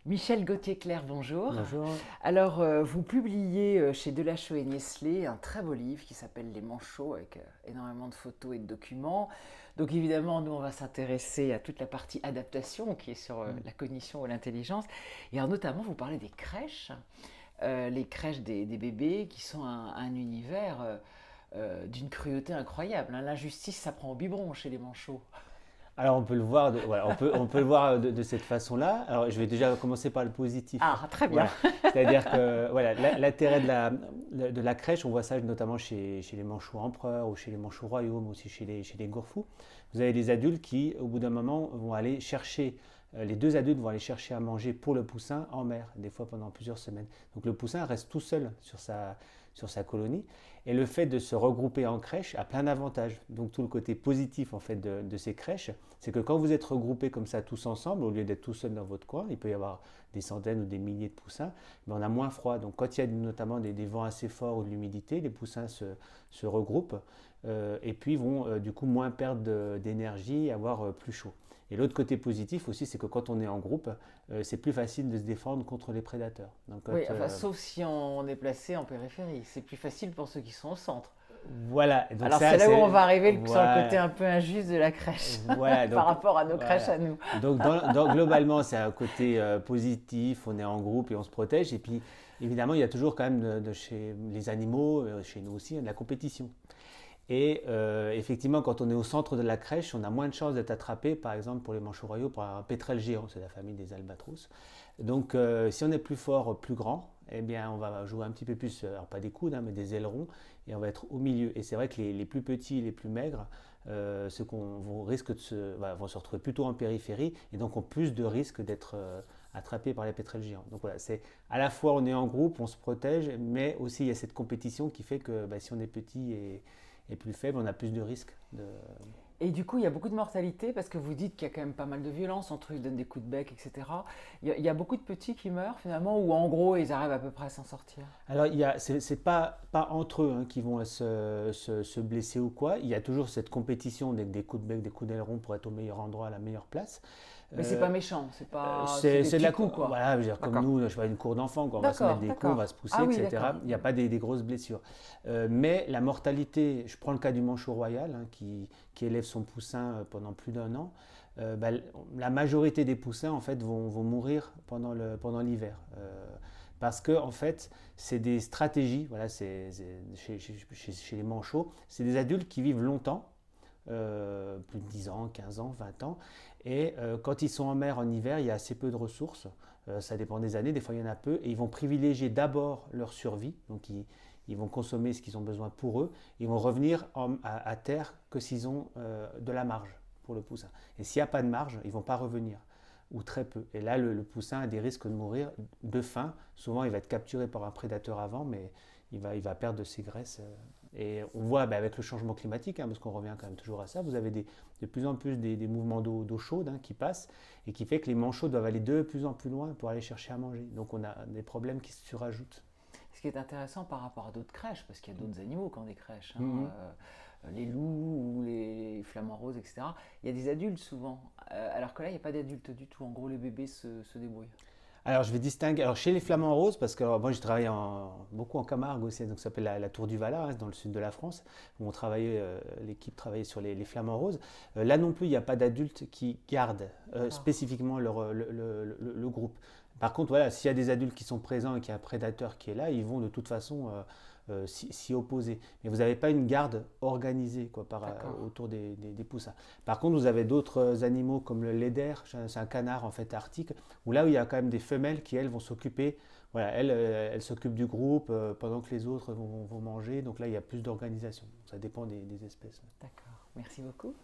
Michel Gauthier-Clair, bonjour. Bonjour. Alors, vous publiez chez Delachaux et Niestlé un très beau livre qui s'appelle Les Manchots, avec énormément de photos et de documents. Donc évidemment, nous, on va s'intéresser à toute la partie adaptation qui est sur la cognition et l'intelligence. Et alors, notamment, vous parlez des crèches, les crèches des bébés qui sont un univers d'une cruauté incroyable, hein. L'injustice, ça prend au biberon chez les Manchots. Alors on peut le voir, voilà, on peut le voir de cette façon-là. Alors je vais déjà commencer par le positif. Ah, très bien. Voilà. C'est-à-dire que voilà, l'intérêt de la crèche, on voit ça notamment chez les manchots empereurs ou chez les manchots royaux, mais aussi chez les gourfous. Vous avez des adultes qui, au bout d'un moment, vont aller chercher, les deux adultes vont aller chercher à manger pour le poussin en mer, des fois pendant plusieurs semaines. Donc le poussin reste tout seul sur sa colonie. Et le fait de se regrouper en crèche a plein d'avantages. Donc tout le côté positif en fait de ces crèches, c'est que quand vous êtes regroupés comme ça tous ensemble, au lieu d'être tout seul dans votre coin, il peut y avoir des centaines ou des milliers de poussins, mais on a moins froid. Donc quand il y a notamment des vents assez forts ou de l'humidité, les poussins se regroupent et puis vont du coup moins perdre d'énergie et avoir plus chaud. Et l'autre côté positif aussi, c'est que quand on est en groupe, c'est plus facile de se défendre contre les prédateurs. Donc, Oui, enfin, sauf si on est placé en périphérie. C'est plus facile pour ceux qui sont au centre. voilà. Donc Alors ça, c'est là où on va arriver sur le côté voilà, un peu injuste de la crèche voilà. par Donc rapport à nos crèches voilà. à nous. Donc globalement, c'est un côté positif. On est en groupe et on se protège. Et puis évidemment, il y a toujours quand même de chez les animaux, chez nous aussi, de la compétition. Et effectivement, quand on est au centre de la crèche, on a moins de chances d'être attrapé, par exemple pour les manchots royaux, par un pétrel géant, c'est la famille des albatros. Donc si on est plus fort, plus grand, eh bien on va jouer un petit peu plus, alors pas des coudes, hein, mais des ailerons, et on va être au milieu. Et c'est vrai que les plus petits, les plus maigres, ceux qu'on risque vont se retrouver plutôt en périphérie, et donc ont plus de risques d'être attrapés par les pétrels géants. Donc voilà, c'est à la fois on est en groupe, on se protège, mais aussi il y a cette compétition qui fait que si on est petit et plus faible, on a plus de risques. Et du coup, il y a beaucoup de mortalité parce que vous dites qu'il y a quand même pas mal de violence entre eux, ils donnent des coups de bec, etc. Il y a beaucoup de petits qui meurent finalement, ou en gros, ils arrivent à peu près à s'en sortir. Alors, c'est pas entre eux hein, qui vont se blesser ou quoi. Il y a toujours cette compétition des coups de bec, des coups d'aileron pour être au meilleur endroit, à la meilleure place. Mais c'est Euh, pas méchant, c'est des c'est de petits coups quoi. voilà, je veux dire, comme D'accord, nous, je sais pas, une cour d'enfant, quoi, on va se mettre d'accord, des coups, on d'accord. va se pousser, Ah oui, etc. d'accord. Il n'y a pas des grosses blessures. Mais la mortalité, je prends le cas du manchot royal, hein, qui élève son poussin pendant plus d'un an. Bah, la majorité des poussins en fait vont mourir pendant l'hiver. Parce que en fait, c'est des stratégies, voilà, chez les manchots, c'est des adultes qui vivent longtemps, plus de 10 ans, 15 ans, 20 ans. Et quand ils sont en mer en hiver, il y a assez peu de ressources. Ça dépend des années, des fois il y en a peu. Et ils vont privilégier d'abord leur survie. Donc ils vont consommer ce qu'ils ont besoin pour eux. Ils vont revenir à terre que s'ils ont de la marge pour le poussin. Et s'il n'y a pas de marge, ils ne vont pas revenir. Ou très peu. Et là, le poussin a des risques de mourir de faim. Souvent, il va être capturé par un prédateur avant, mais il va perdre de ses graisses. Et on voit avec le changement climatique, hein, parce qu'on revient quand même toujours à ça, vous avez de plus en plus des mouvements d'eau chaude hein, qui passent et qui fait que les manchots doivent aller de plus en plus loin pour aller chercher à manger. Donc on a des problèmes qui se surajoutent. Ce qui est intéressant par rapport à d'autres crèches, parce qu'il y a d'autres animaux qui ont des crèches, hein, Mhm. les loups ou les flamants roses, etc. Il y a des adultes souvent, alors que là, il n'y a pas d'adultes du tout. En gros, les bébés se débrouillent. Alors je vais distinguer, alors chez les flamants roses, parce que alors, moi j'ai travaillé beaucoup en Camargue aussi, donc ça s'appelle la Tour du Valar, hein, dans le sud de la France, où l'équipe travaillait sur les flamants roses. Là non plus, il n'y a pas d'adultes qui gardent D'accord. spécifiquement le groupe. Par contre, voilà, s'il y a des adultes qui sont présents et qu'il y a un prédateur qui est là, ils vont de toute façon s'y opposer. Mais vous n'avez pas une garde organisée quoi, D'accord. autour des poussins. Par contre, vous avez d'autres animaux comme le léder, c'est un canard en fait arctique, où là où il y a quand même des femelles qui elles vont s'occuper, voilà, elles s'occupent du groupe pendant que les autres vont manger, donc là il y a plus d'organisation. Ça dépend des espèces. D'accord. Merci beaucoup.